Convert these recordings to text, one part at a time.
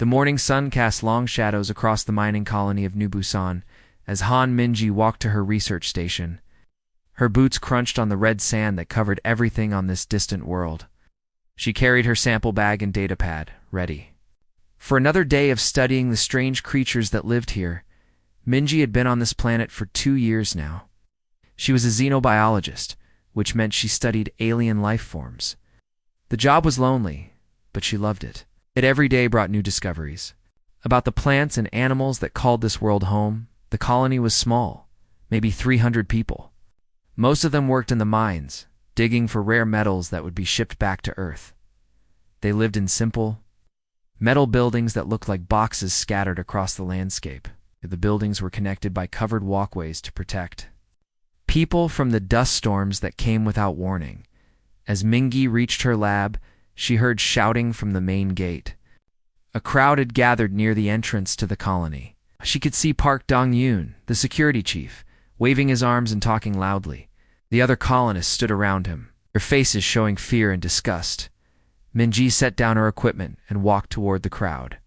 The morning sun cast long shadows across the mining colony of New Busan as Han Minji walked to her research station. Her boots crunched on the red sand that covered everything on this distant world. She carried her sample bag and datapad, ready. For another day of studying the strange creatures that lived here, Minji had been on this planet for 2 years now. She was a xenobiologist, which meant she studied alien life forms. The job was lonely, but she loved it. It every day brought new discoveries. About the plants and animals that called this world home, the colony was small, maybe 300 people. Most of them worked in the mines, digging for rare metals that would be shipped back to Earth. They lived in simple, metal buildings that looked like boxes scattered across the landscape. The buildings were connected by covered walkways to protect people from the dust storms that came without warning. As Mingi reached her lab, she heard shouting from the main gate. A crowd had gathered near the entrance to the colony. She could see Park Dong-yoon, the security chief, waving his arms and talking loudly. The other colonists stood around him, their faces showing fear and disgust. Minji set down her equipment and walked toward the crowd.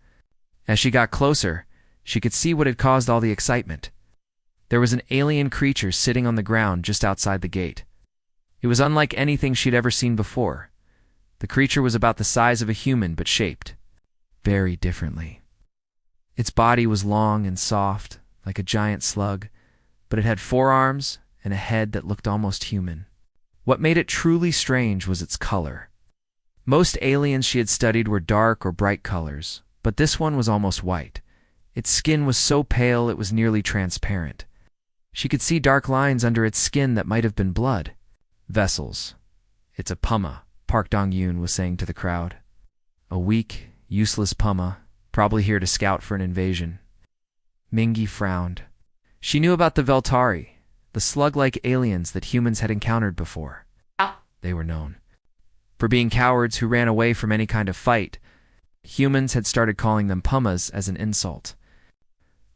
As she got closer, she could see what had caused all the excitement. There was an alien creature sitting on the ground just outside the gate. It was unlike anything she'd ever seen before. The creature was about the size of a human but shaped very differently. Its body was long and soft, like a giant slug, but it had 4 arms and a head that looked almost human. What made it truly strange was its color. Most aliens she had studied were dark or bright colors, but this one was almost white. Its skin was so pale it was nearly transparent. She could see dark lines under its skin that might have been blood. Vessels. It's a Pumma, Park Dong-yoon was saying to the crowd. A weak, useless Pumma, probably here to scout for an invasion. Mingi frowned. She knew about the Veltari, the slug-like aliens that humans had encountered before. They were known for being cowards who ran away from any kind of fight. Humans had started calling them Pummas as an insult.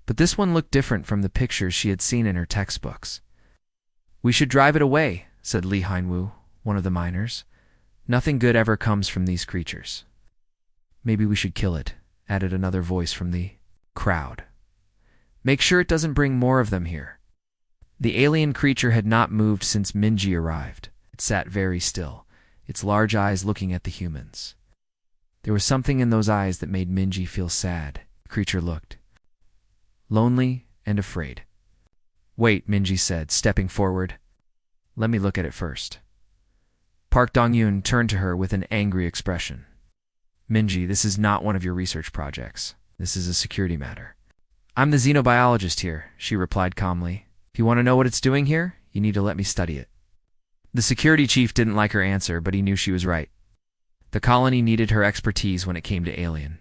But this one looked different from the pictures she had seen in her textbooks. "We should drive it away," said Lee Heinwoo, one of the miners. "Nothing good ever comes from these creatures." "Maybe we should kill it," added another voice from the crowd. "Make sure it doesn't bring more of them here." The alien creature had not moved since Minji arrived. It sat very still, its large eyes looking at the humans. There was something in those eyes that made Minji feel sad. The creature looked lonely and afraid. "Wait," Minji said, stepping forward. "Let me look at it first." Park Dong-yoon turned to her with an angry expression. "Minji, this is not one of your research projects. This is a security matter." "I'm the xenobiologist here," she replied calmly. "If you want to know what it's doing here, you need to let me study it." The security chief didn't like her answer, but he knew she was right. The colony needed her expertise when it came to alien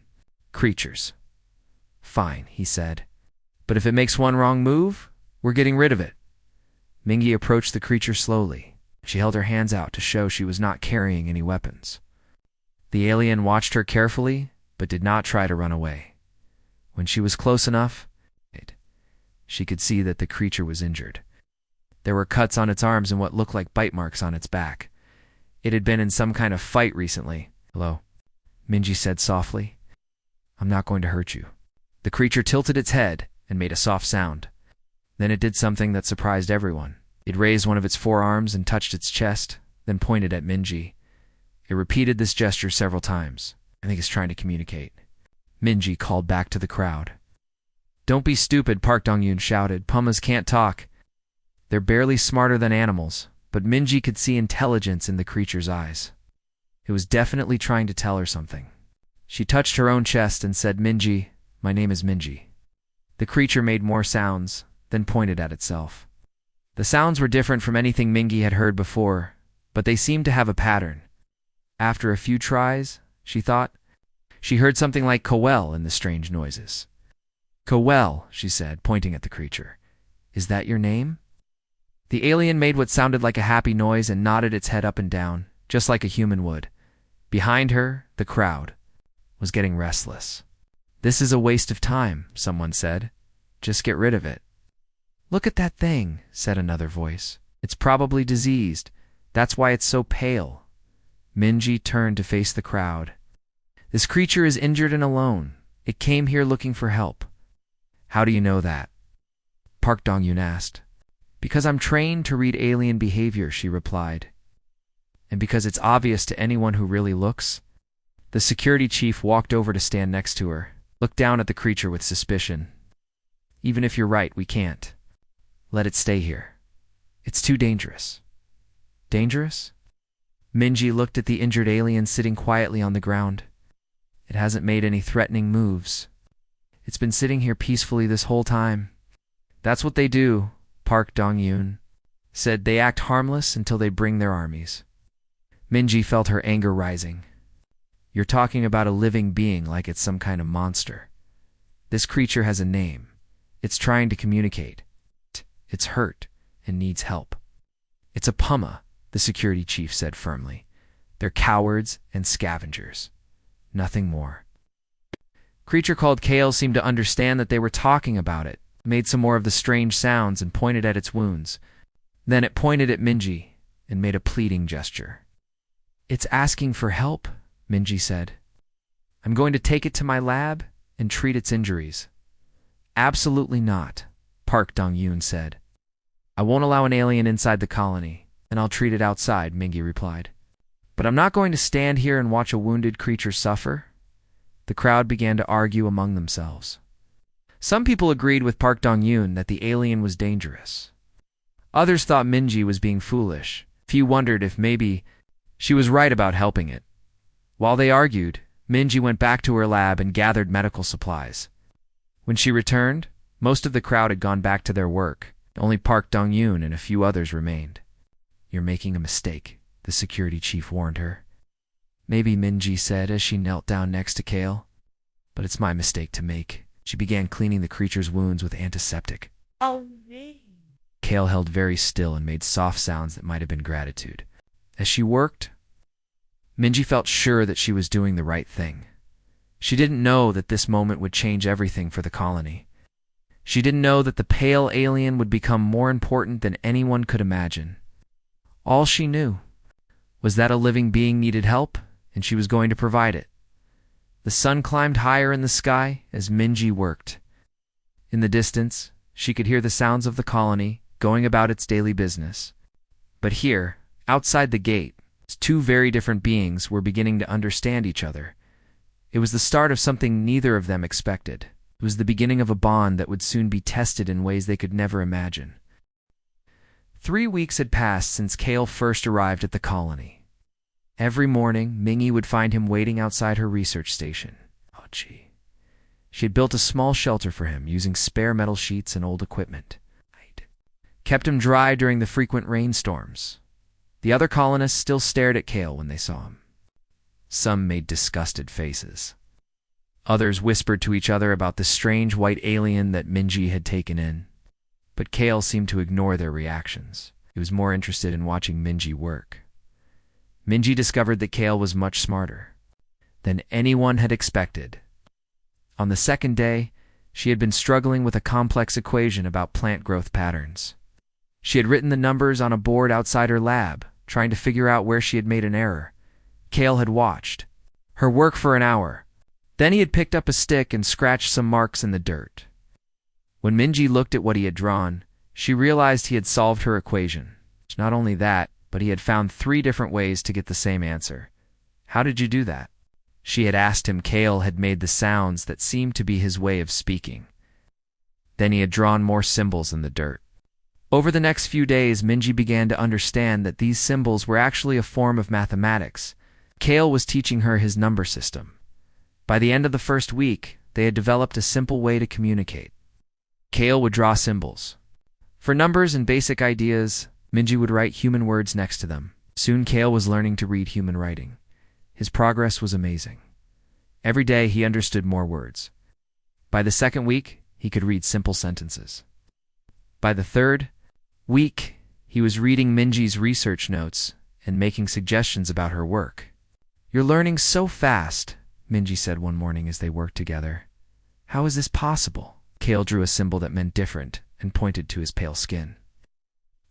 creatures. "Fine," he said. "But if it makes one wrong move, we're getting rid of it." Mingi approached the creature slowly. She held her hands out to show she was not carrying any weapons. The alien watched her carefully, but did not try to run away. When she was close enough, she could see that the creature was injured. There were cuts on its arms and what looked like bite marks on its back. It had been in some kind of fight recently. "Hello," Minji said softly. "I'm not going to hurt you." The creature tilted its head and made a soft sound. Then it did something that surprised everyone. It raised one of its 4 arms and touched its chest, then pointed at Minji. It repeated this gesture several times. "I think it's trying to communicate," Minji called back to the crowd. "Don't be stupid," Park Dong-yoon shouted. "Pummas can't talk. They're barely smarter than animals." But Minji could see intelligence in the creature's eyes. It was definitely trying to tell her something. She touched her own chest and said, "Minji, my name is Minji." The creature made more sounds, then pointed at itself. The sounds were different from anything Mingi had heard before, but they seemed to have a pattern. After a few tries, she thought, she heard something like Coel in the strange noises. "Coel," she said, pointing at the creature. "Is that your name?" The alien made what sounded like a happy noise and nodded its head up and down, just like a human would. Behind her, the crowd was getting restless. "This is a waste of time," someone said. "Just get rid of it." "Look at that thing," said another voice. "It's probably diseased. That's why it's so pale." Minji turned to face the crowd. "This creature is injured and alone. It came here looking for help. How do you know that? Park Dong-yoon asked. Because I'm trained to read alien behavior, she replied. And because it's obvious to anyone who really looks. The security chief walked over to stand next to her, looked down at the creature with suspicion. Even if you're right, we can't. Let it stay here. It's too dangerous. Dangerous? Minji looked at the injured alien sitting quietly on the ground. It hasn't made any threatening moves. It's been sitting here peacefully this whole time. That's what they do, Park Dong-yoon said. They act harmless until they bring their armies. Minji felt her anger rising. You're talking about a living being like it's some kind of monster. This creature has a name. It's trying to communicate. It's hurt and needs help. It's a Pumma, the security chief said firmly. They're cowards and scavengers. Nothing more. Creature called Kale seemed to understand that they were talking about it, made some more of the strange sounds and pointed at its wounds. Then it pointed at Minji and made a pleading gesture. It's asking for help, Minji said. I'm going to take it to my lab and treat its injuries. Absolutely not, Park Dong-yoon said. I won't allow an alien inside the colony, and I'll treat it outside, Mingi replied. But I'm not going to stand here and watch a wounded creature suffer. The crowd began to argue among themselves. Some people agreed with Park Dong-yoon that the alien was dangerous. Others thought Minji was being foolish. Few wondered if maybe she was right about helping it. While they argued, Minji went back to her lab and gathered medical supplies. When she returned, most of the crowd had gone back to their work. Only Park Dong-yoon and a few others remained. You're making a mistake, the security chief warned her. Maybe, Minji said as she knelt down next to Kale. But it's my mistake to make. She began cleaning the creature's wounds with antiseptic. Oh, no. Kale held very still and made soft sounds that might have been gratitude. As she worked, Minji felt sure that she was doing the right thing. She didn't know that this moment would change everything for the colony. She didn't know that the pale alien would become more important than anyone could imagine. All she knew was that a living being needed help, and she was going to provide it. The sun climbed higher in the sky as Minji worked. In the distance, she could hear the sounds of the colony going about its daily business. But here, outside the gate, two very different beings were beginning to understand each other. It was the start of something neither of them expected. It was the beginning of a bond that would soon be tested in ways they could never imagine. 3 weeks had passed since Kale first arrived at the colony. Every morning, Mingi would find him waiting outside her research station. Oh, gee. She had built a small shelter for him using spare metal sheets and old equipment. Kept him dry during the frequent rainstorms. The other colonists still stared at Kale when they saw him. Some made disgusted faces. Others whispered to each other about the strange white alien that Minji had taken in. But Kale seemed to ignore their reactions. He was more interested in watching Minji work. Minji discovered that Kale was much smarter than anyone had expected. On the second day, she had been struggling with a complex equation about plant growth patterns. She had written the numbers on a board outside her lab, trying to figure out where she had made an error. Kale had watched her work for an hour. Then he had picked up a stick and scratched some marks in the dirt. When Minji looked at what he had drawn, she realized he had solved her equation. Not only that, but he had found 3 different ways to get the same answer. How did you do that? She had asked him. Kale had made the sounds that seemed to be his way of speaking. Then he had drawn more symbols in the dirt. Over the next few days, Minji began to understand that these symbols were actually a form of mathematics. Kale was teaching her his number system. By the end of the first week, they had developed a simple way to communicate. Kale would draw symbols. For numbers and basic ideas, Minji would write human words next to them. Soon Kale was learning to read human writing. His progress was amazing. Every day he understood more words. By the second week, he could read simple sentences. By the third week, he was reading Minji's research notes and making suggestions about her work. You're learning so fast, Minji said one morning as they worked together. How is this possible? Kale drew a symbol that meant different and pointed to his pale skin.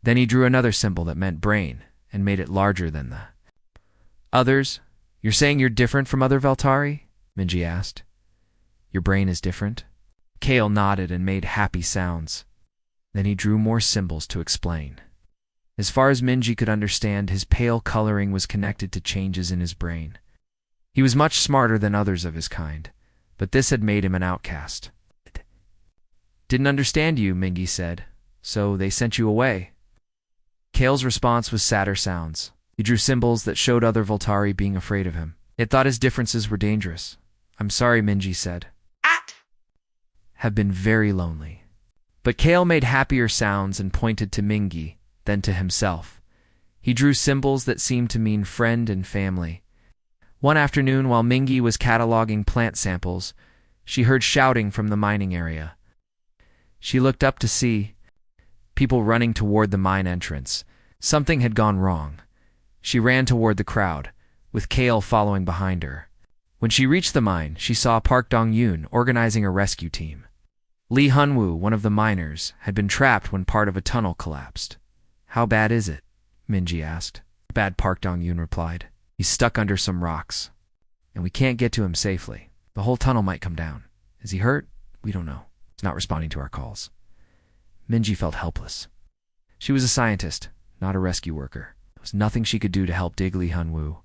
Then he drew another symbol that meant brain and made it larger than the others. You're saying you're different from other Veltari? Minji asked. Your brain is different? Kale nodded and made happy sounds. Then he drew more symbols to explain. As far as Minji could understand, his pale coloring was connected to changes in his brain. He was much smarter than others of his kind, but this had made him an outcast. Didn't understand you, Mingi said, so they sent you away. Kale's response was sadder sounds. He drew symbols that showed other Voltari being afraid of him. It thought his differences were dangerous. I'm sorry, Minji said. Have been very lonely. But Kale made happier sounds and pointed to Mingi, then to himself. He drew symbols that seemed to mean friend and family. One afternoon, while Mingi was cataloging plant samples, she heard shouting from the mining area. She looked up to see people running toward the mine entrance. Something had gone wrong. She ran toward the crowd, with Kale following behind her. When she reached the mine, she saw Park Dong-yoon organizing a rescue team. Lee Hunwoo, one of the miners, had been trapped when part of a tunnel collapsed. How bad is it? Minji asked. Bad, Park Dong-yoon replied. He's stuck under some rocks, and we can't get to him safely. The whole tunnel might come down. Is he hurt? We don't know. He's not responding to our calls. Minji felt helpless. She was a scientist, not a rescue worker. There was nothing she could do to help dig Lee Hunwoo.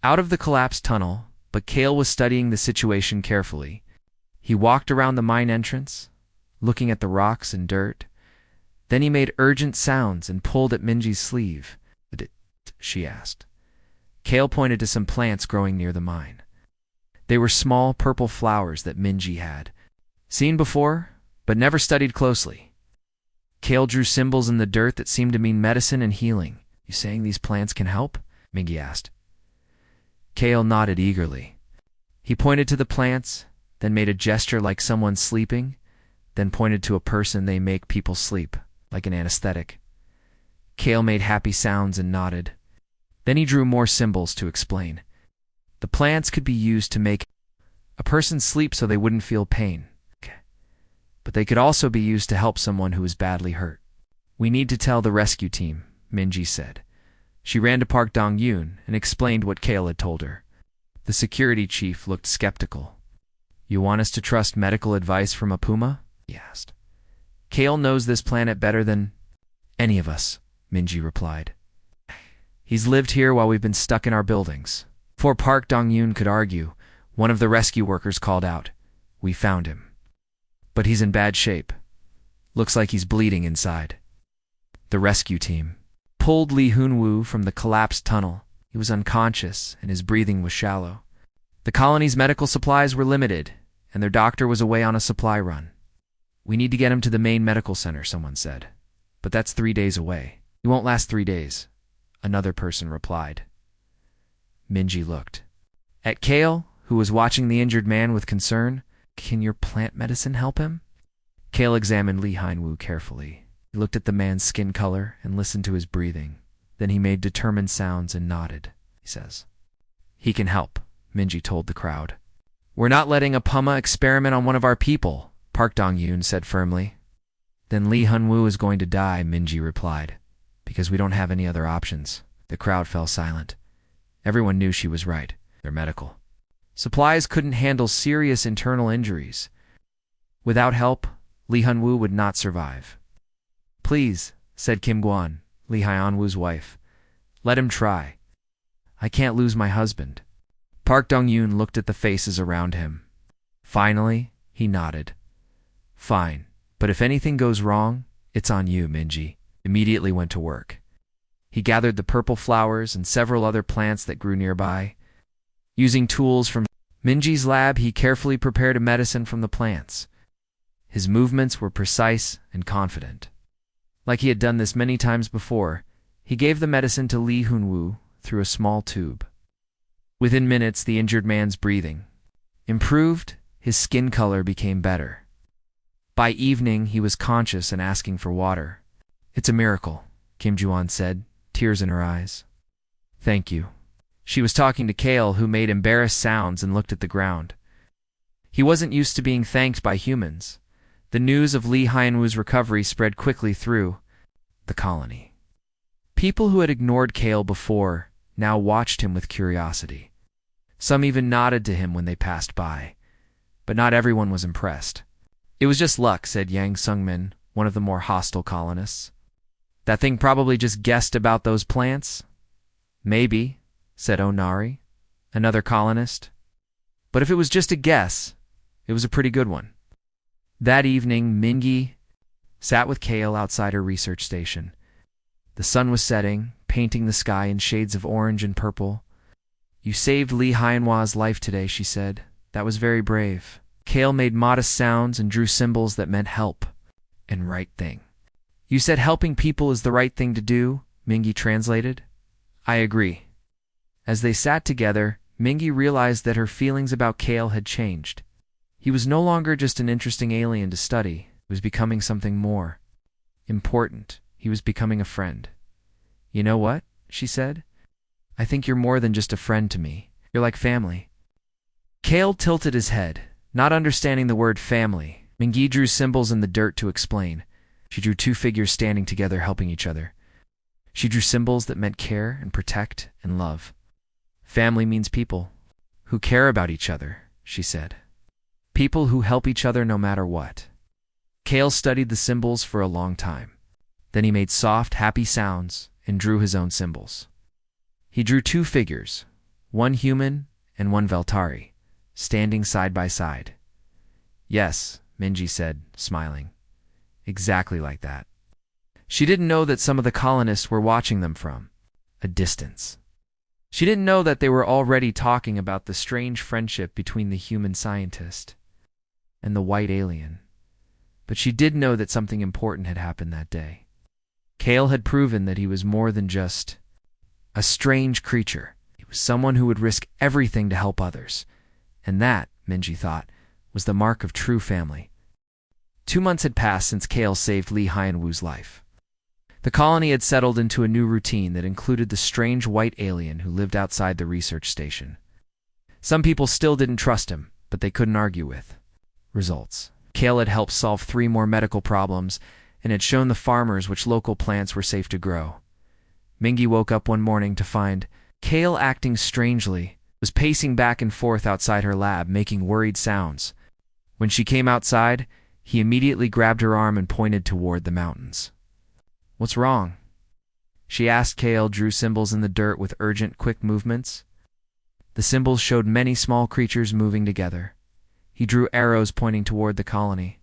Out of the collapsed tunnel, but Kale was studying the situation carefully. He walked around the mine entrance, looking at the rocks and dirt. Then he made urgent sounds and pulled at Minji's sleeve. "What it?" she asked. Kale pointed to some plants growing near the mine. They were small purple flowers that Minji had seen before, but never studied closely. Kale drew symbols in the dirt that seemed to mean medicine and healing. You saying these plants can help? Mingi asked. Kale nodded eagerly. He pointed to the plants, then made a gesture like someone sleeping, then pointed to a person. They make people sleep, like an anesthetic. Kale made happy sounds and nodded. Then he drew more symbols to explain. The plants could be used to make a person sleep so they wouldn't feel pain. But they could also be used to help someone who is badly hurt. We need to tell the rescue team, Minji said. She ran to Park Dong-yoon and explained what Kale had told her. The security chief looked skeptical. You want us to trust medical advice from a Pumma? He asked. Kale knows this planet better than any of us, Minji replied. He's lived here while we've been stuck in our buildings. Before Park Dong-yoon could argue, one of the rescue workers called out, We found him. But he's in bad shape. Looks like he's bleeding inside. The rescue team pulled Lee Hunwoo from the collapsed tunnel. He was unconscious and his breathing was shallow. The colony's medical supplies were limited, and their doctor was away on a supply run. We need to get him to the main medical center, someone said. But that's 3 days away. He won't last 3 days, another person replied. Minji looked at Kale, who was watching the injured man with concern. Can your plant medicine help him? Kale examined Lee Hunwoo carefully. He looked at the man's skin color and listened to his breathing. Then he made determined sounds and nodded. He says, He can help, Minji told the crowd. We're not letting a Pumma experiment on one of our people, Park Dong-yoon said firmly. Then Lee Hunwoo is going to die, Minji replied, because we don't have any other options. The crowd fell silent. Everyone knew she was right. They're medical. Supplies couldn't handle serious internal injuries. Without help, Lee Hunwoo would not survive. Please, said Kim Guan, Lee Hyunwoo's wife. Let him try. I can't lose my husband. Park Dong-yoon looked at the faces around him. Finally, he nodded. Fine, but if anything goes wrong, it's on you, Minji. Immediately went to work. He gathered the purple flowers and several other plants that grew nearby. Using tools from Minji's lab, he carefully prepared a medicine from the plants. His movements were precise and confident. Like he had done this many times before, he gave the medicine to Lee Hunwoo through a small tube. Within minutes, the injured man's breathing improved, his skin color became better. By evening, he was conscious and asking for water. It's a miracle, Kim Juan said, tears in her eyes. Thank you. She was talking to Kale, who made embarrassed sounds and looked at the ground. He wasn't used to being thanked by humans. The news of Lee Hyunwoo's recovery spread quickly through the colony. People who had ignored Kale before now watched him with curiosity. Some even nodded to him when they passed by. but not everyone was impressed. "It was just luck," said Yang Sungmin, one of the more hostile colonists. "That thing probably just guessed about those plants?" "Maybe," said Onari, another colonist. "But if it was just a guess, it was a pretty good one." That evening, Mingi sat with Kale outside her research station. The sun was setting, painting the sky in shades of orange and purple. "You saved Li Haiyanhua's life today," she said. "That was very brave." Kale made modest sounds and drew symbols that meant help and right thing. "You said helping people is the right thing to do," Mingi translated. "I agree." As they sat together, Mingi realized that her feelings about Kale had changed. He was no longer just an interesting alien to study. He was becoming something more important. He was becoming a friend. "You know what?" she said. "I think you're more than just a friend to me. You're like family." Kale tilted his head, not understanding the word family. Mingi drew symbols in the dirt to explain. She drew two figures standing together helping each other. She drew symbols that meant care and protect and love. "Family means people who care about each other," she said. "People who help each other no matter what." Kale studied the symbols for a long time. Then he made soft, happy sounds and drew his own symbols. He drew two figures, one human and one Veltari, standing side by side. "Yes," Minji said, smiling. "Exactly like that." She didn't know that some of the colonists were watching them from a distance. She didn't know that they were already talking about the strange friendship between the human scientist and the white alien. But she did know that something important had happened that day. Kale had proven that he was more than just a strange creature. He was someone who would risk everything to help others. And that, Minji thought, was the mark of true family. 2 months had passed since Kale saved Li Haiyanhua's life. The colony had settled into a new routine that included the strange white alien who lived outside the research station. Some people still didn't trust him, but they couldn't argue with results. Kale had helped solve 3 more medical problems and had shown the farmers which local plants were safe to grow. Mingi woke up one morning to find Kale acting strangely, was pacing back and forth outside her lab, making worried sounds. When she came outside, he immediately grabbed her arm and pointed toward the mountains. "What's wrong?" she asked. Kale drew symbols in the dirt with urgent, quick movements. The symbols showed many small creatures moving together. He drew arrows pointing toward the colony.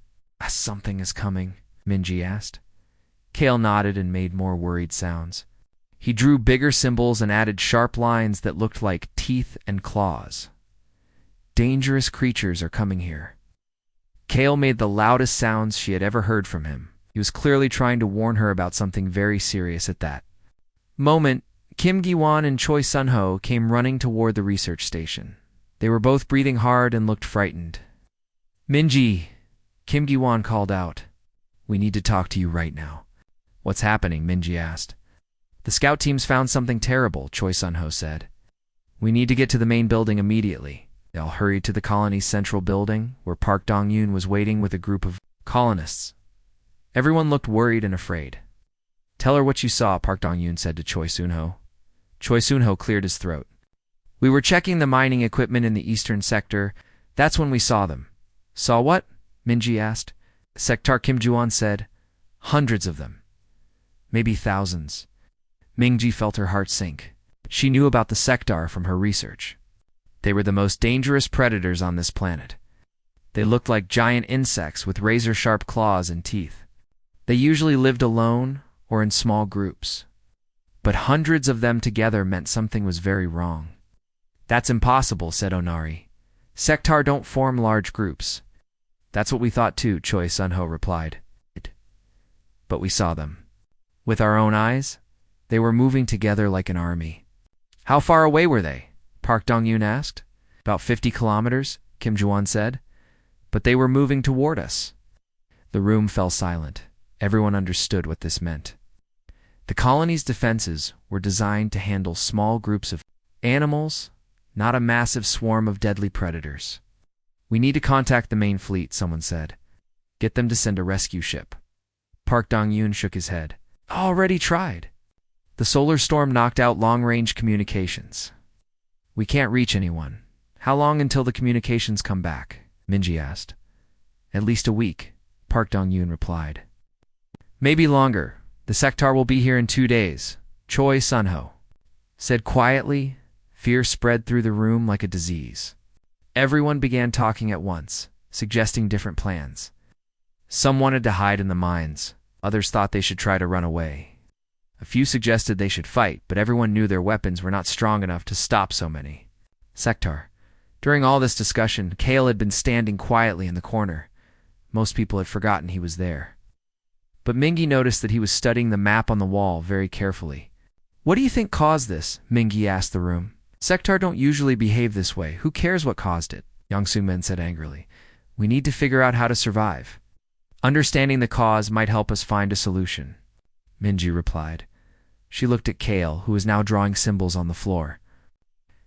"Something is coming," Minji asked. Kale nodded and made more worried sounds. He drew bigger symbols and added sharp lines that looked like teeth and claws. "Dangerous creatures are coming here." Kale made the loudest sounds she had ever heard from him. He was clearly trying to warn her about something very serious at that moment. Kim Gi-won and Choi Sun-ho came running toward the research station. They were both breathing hard and looked frightened. "Minji," Kim Gi-won called out. "We need to talk to you right now." "What's happening?" Minji asked. "The scout team's found something terrible," Choi Sun-ho said. "We need to get to the main building immediately." They all hurried to the colony's central building, where Park Dong-yoon was waiting with a group of colonists. Everyone looked worried and afraid. "Tell her what you saw," Park Dong-yoon said to Choi Sun-ho. Choi Sun-ho cleared his throat. "We were checking the mining equipment in the eastern sector. That's when we saw them." "Saw what?" Minji asked. Sektar Kim Ju-won said, "Hundreds of them. Maybe thousands." Minji felt her heart sink. She knew about the Sektar from her research. They were the most dangerous predators on this planet. They looked like giant insects with razor-sharp claws and teeth. They usually lived alone or in small groups. But hundreds of them together meant something was very wrong. "That's impossible," said Onari. "Sektar don't form large groups." "That's what we thought too," Choi Sun-ho replied. "But we saw them. With our own eyes, they were moving together like an army." "How far away were they?" Park Dong-yoon asked. "About 50 kilometers, Kim Ju-won said. "But they were moving toward us." The room fell silent. Everyone understood what this meant. The colony's defenses were designed to handle small groups of animals, not a massive swarm of deadly predators. "We need to contact the main fleet," someone said. "Get them to send a rescue ship." Park Dong-yoon shook his head. "Already tried. The solar storm knocked out long-range communications. We can't reach anyone. How long until the communications come back?" Minji asked. At least a week, Park Dong-yoon replied. Maybe longer. The sectar will be here in 2 days, Choi Sunho said quietly. Fear spread through the room like a disease. Everyone began talking at once, suggesting different plans. Some wanted to hide in the mines, others thought they should try to run away. A few suggested they should fight, but everyone knew their weapons were not strong enough to stop so many. Sectar. During all this discussion, Kale had been standing quietly in the corner. Most people had forgotten he was there. But Mingi noticed that he was studying the map on the wall very carefully. What do you think caused this? Mingi asked the room. Sectar don't usually behave this way. Who cares what caused it? Yang Soo-min said angrily. We need to figure out how to survive. Understanding the cause might help us find a solution, Minji replied. She looked at Kale, who was now drawing symbols on the floor.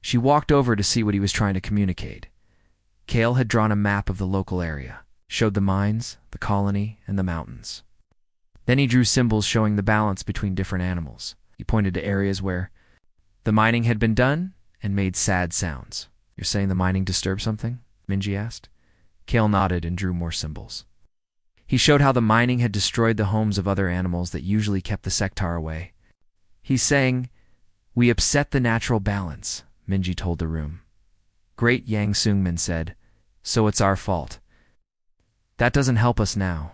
She walked over to see what he was trying to communicate. Kale had drawn a map of the local area, showed the mines, the colony, and the mountains. Then he drew symbols showing the balance between different animals. He pointed to areas where the mining had been done and made sad sounds. You're saying the mining disturbed something? Minji asked. Kale nodded and drew more symbols. He showed how the mining had destroyed the homes of other animals that usually kept the sectar away. He's saying, we upset the natural balance, Minji told the room. Great, Yang Soo-min said, so it's our fault. That doesn't help us now.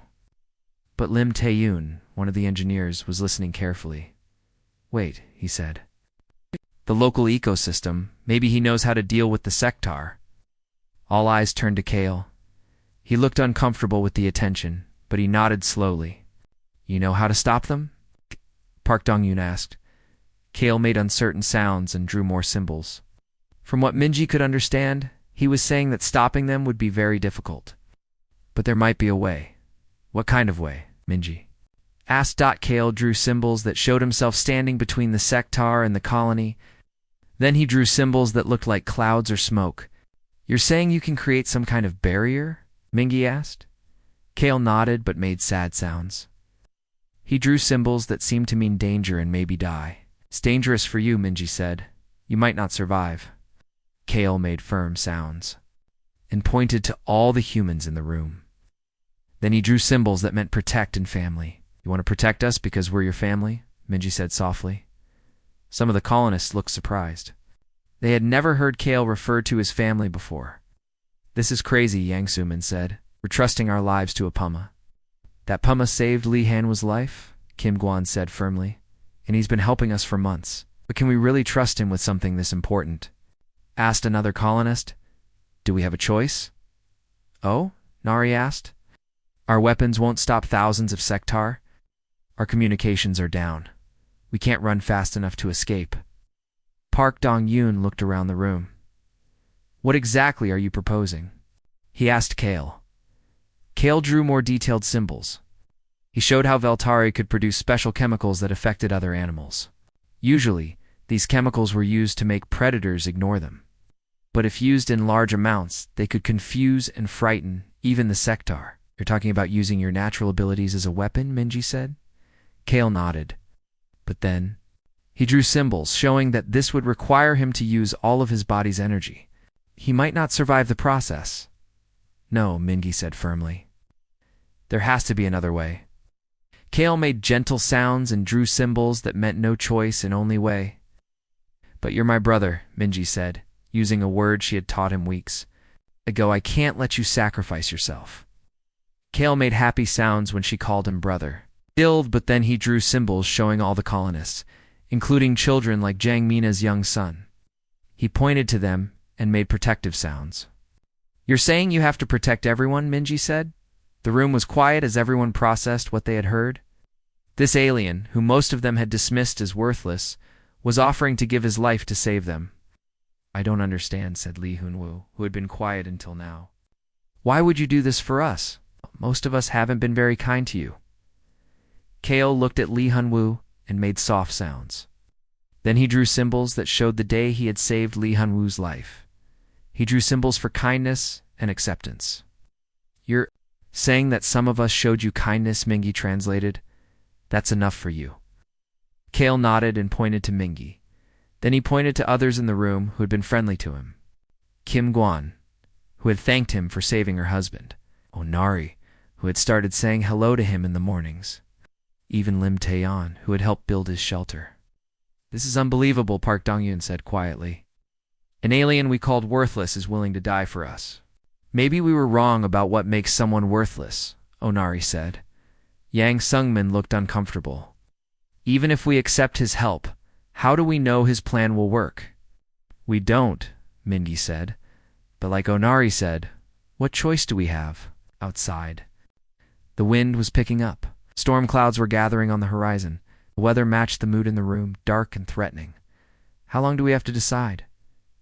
But Lim Tae-yoon, one of the engineers, was listening carefully. Wait, he said. The local ecosystem, maybe he knows how to deal with the sectar. All eyes turned to Kale. He looked uncomfortable with the attention, but he nodded slowly. You know how to stop them? Park Dong-yoon asked. Kale made uncertain sounds and drew more symbols. From what Minji could understand, he was saying that stopping them would be very difficult. But there might be a way. What kind of way, Minji asked. Kale drew symbols that showed himself standing between the sectar and the colony. Then he drew symbols that looked like clouds or smoke. You're saying you can create some kind of barrier? Mingi asked. Kale nodded but made sad sounds. He drew symbols that seemed to mean danger and maybe die. It's dangerous for you, Minji said. You might not survive. Kale made firm sounds and pointed to all the humans in the room. Then he drew symbols that meant protect and family. You want to protect us because we're your family? Minji said softly. Some of the colonists looked surprised. They had never heard Kale referred to his family before. This is crazy, Yang Soo-min said. We're trusting our lives to a Pumma. That Pumma saved Lee Han-woo's life? Kim Guan said firmly. And he's been helping us for months. But can we really trust him with something this important? Asked another colonist. Do we have a choice? Oh? Nari asked. Our weapons won't stop thousands of sectar. Our communications are down. We can't run fast enough to escape. Park Dong-yoon looked around the room. What exactly are you proposing? He asked Kale. Kale drew more detailed symbols. He showed how Veltari could produce special chemicals that affected other animals. Usually, these chemicals were used to make predators ignore them. But if used in large amounts, they could confuse and frighten even the sectar. You're talking about using your natural abilities as a weapon, Minji said. Kale nodded. But then, he drew symbols showing that this would require him to use all of his body's energy. He might not survive the process. No, Mingi said firmly. There has to be another way. Kale made gentle sounds and drew symbols that meant no choice and only way. But you're my brother, Minji said, using a word she had taught him weeks ago. I can't let you sacrifice yourself. Kale made happy sounds when she called him brother. But then he drew symbols showing all the colonists, including children like Jang Mina's young son. He pointed to them and made protective sounds. You're saying you have to protect everyone, Minji said. The room was quiet as everyone processed what they had heard. This alien, who most of them had dismissed as worthless, was offering to give his life to save them. I don't understand, said Lee Hun-woo, who had been quiet until now. Why would you do this for us? Most of us haven't been very kind to you. Kale looked at Lee Hun-woo and made soft sounds. Then he drew symbols that showed the day he had saved Lee Hun-woo's life. He drew symbols for kindness and acceptance. You're saying that some of us showed you kindness, Mingi translated. That's enough for you. Kale nodded and pointed to Mingi. Then he pointed to others in the room who had been friendly to him. Kim Guan, who had thanked him for saving her husband. Onari, who had started saying hello to him in the mornings. Even Lim Taeyeon, who had helped build his shelter. "This is unbelievable," Park Dong-yoon said quietly. "An alien we called worthless is willing to die for us." "Maybe we were wrong about what makes someone worthless," Onari said. Yang Sungmin looked uncomfortable. "Even if we accept his help, how do we know his plan will work?" "We don't," Mingi said. "But like Onari said, what choice do we have?" Outside, the wind was picking up. Storm clouds were gathering on the horizon. The weather matched the mood in the room, dark and threatening. "How long do we have to decide?"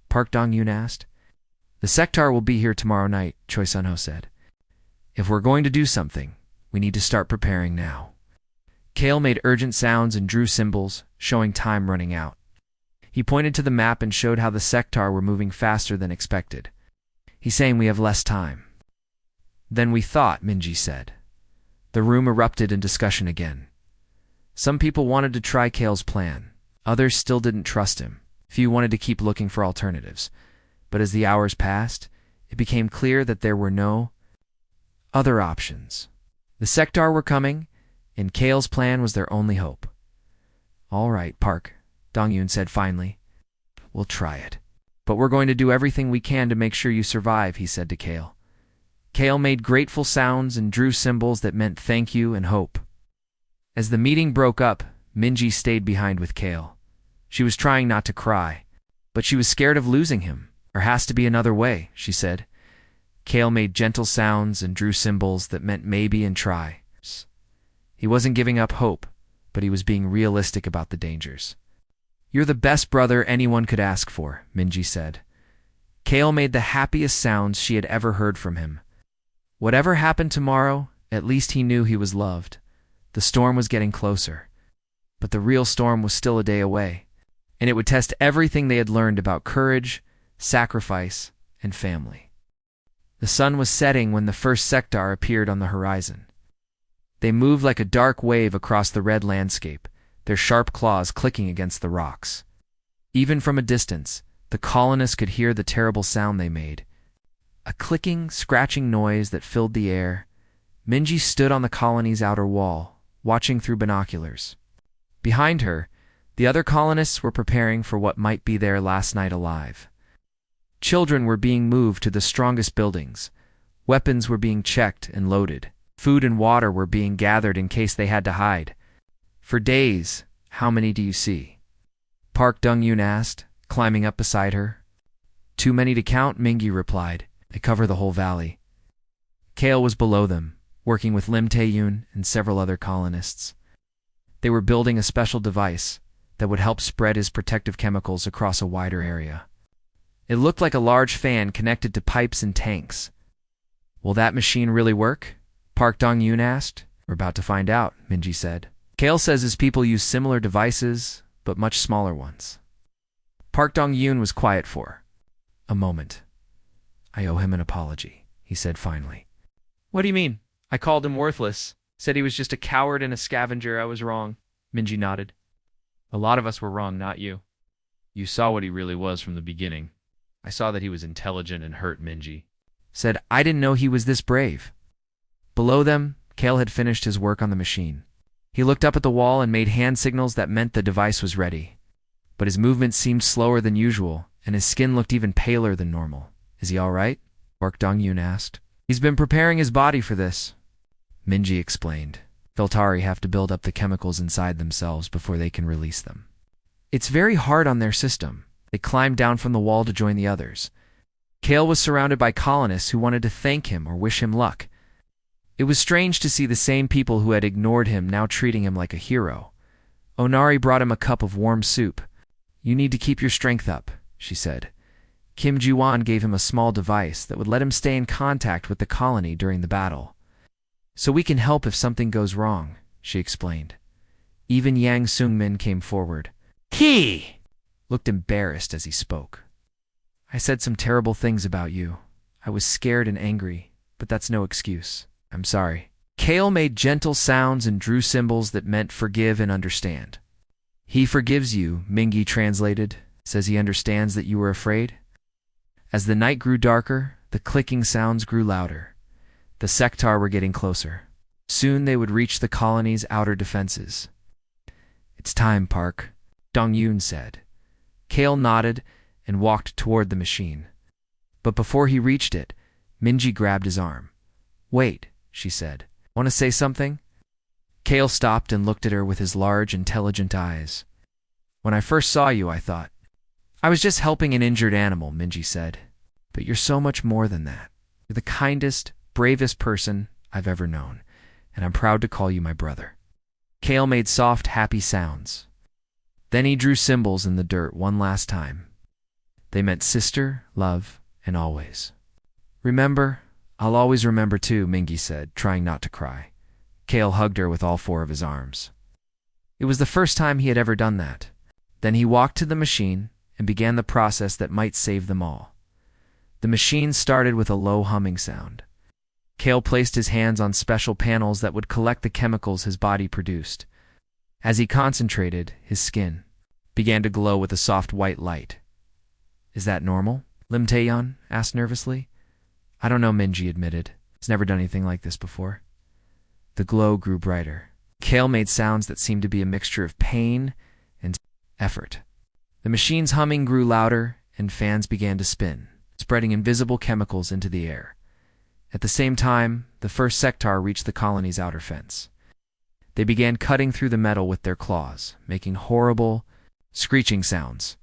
Park Dong-yoon asked. "The sectar will be here tomorrow night," Choi Sun-ho said. "If we're going to do something, we need to start preparing now." Kale made urgent sounds and drew symbols, showing time running out. He pointed to the map and showed how the sectar were moving faster than expected. "He's saying we have less time." "Than we thought," Minji said. The room erupted in discussion again. Some people wanted to try Kale's plan. Others still didn't trust him. Few wanted to keep looking for alternatives. But as the hours passed, it became clear that there were no other options. The sectar were coming, and Kale's plan was their only hope. "All right, Park," Dong-yoon said finally. "We'll try it. But we're going to do everything we can to make sure you survive," he said to Kale. Kale made grateful sounds and drew symbols that meant thank you and hope. As the meeting broke up, Minji stayed behind with Kale. She was trying not to cry, but she was scared of losing him. "There has to be another way," she said. Kale made gentle sounds and drew symbols that meant maybe and try. He wasn't giving up hope, but he was being realistic about the dangers. "You're the best brother anyone could ask for," Minji said. Kale made the happiest sounds she had ever heard from him. Whatever happened tomorrow, at least he knew he was loved. The storm was getting closer. But the real storm was still a day away, and it would test everything they had learned about courage, sacrifice, and family. The sun was setting when the first sectar appeared on the horizon. They moved like a dark wave across the red landscape, their sharp claws clicking against the rocks. Even from a distance, the colonists could hear the terrible sound they made. A clicking, scratching noise that filled the air. Minji stood on the colony's outer wall, watching through binoculars. Behind her, the other colonists were preparing for what might be their last night alive. Children were being moved to the strongest buildings. Weapons were being checked and loaded. Food and water were being gathered in case they had to hide. "For days, how many do you see?" Park Dong-yoon asked, climbing up beside her. "Too many to count," Mingi replied. "They cover the whole valley." Kale was below them, working with Lim Tae-yoon and several other colonists. They were building a special device that would help spread his protective chemicals across a wider area. It looked like a large fan connected to pipes and tanks. "Will that machine really work?" Park Dong-yoon asked. "We're about to find out," Minji said. Kale says his people use similar devices, but much smaller ones. Park Dong-yoon was quiet for a moment. "I owe him an apology," he said finally. "What do you mean? I called him worthless. Said he was just a coward and a scavenger. I was wrong." Minji nodded. "A lot of us were wrong, not you. You saw what he really was from the beginning." "I saw that he was intelligent and hurt," Minji said. "I didn't know he was this brave." Below them, Kale had finished his work on the machine. He looked up at the wall and made hand signals that meant the device was ready. But his movements seemed slower than usual, and his skin looked even paler than normal. "Is he all right?" Park Dong-yoon asked. "He's been preparing his body for this," Minji explained. Feltari have to build up the chemicals inside themselves before they can release them. It's very hard on their system. They climbed down from the wall to join the others. Kale was surrounded by colonists who wanted to thank him or wish him luck. It was strange to see the same people who had ignored him now treating him like a hero. Onari brought him a cup of warm soup. "You need to keep your strength up," she said. Kim Ji-won gave him a small device that would let him stay in contact with the colony during the battle. "So we can help if something goes wrong," she explained. Even Yang Sung-min came forward. He looked embarrassed as he spoke. "I said some terrible things about you. I was scared and angry, but that's no excuse. I'm sorry." Kale made gentle sounds and drew symbols that meant forgive and understand. "He forgives you," Mingi translated, "says he understands that you were afraid." As the night grew darker, The clicking sounds grew louder. The sectar were getting closer. Soon they would reach the colony's outer defenses. "It's time, Park," Dong-Yun said. Kale nodded and walked toward the machine. But before he reached it, Minji grabbed his arm. "Wait," she said. "Want to say something?" Kale stopped and looked at her with his large, intelligent eyes. "When I first saw you, I thought, I was just helping an injured animal," Minji said. "But you're so much more than that. You're the kindest, bravest person I've ever known, and I'm proud to call you my brother." Kale made soft, happy sounds. Then he drew symbols in the dirt one last time. They meant sister, love, and always. "Remember? I'll always remember too," Minji said, trying not to cry. Kale hugged her with all four of his arms. It was the first time he had ever done that. Then he walked to the machine and began the process that might save them all. The machine started with a low humming sound. Kale placed his hands on special panels that would collect the chemicals his body produced. As he concentrated, his skin began to glow with a soft white light. "Is that normal?" Lim Taeyeon asked nervously. "I don't know," Minji admitted. "He's never done anything like this before." The glow grew brighter. Kale made sounds that seemed to be a mixture of pain and effort. The machine's humming grew louder, and fans began to spin, spreading invisible chemicals into the air. At the same time, the first sectar reached the colony's outer fence. They began cutting through the metal with their claws, making horrible, screeching sounds.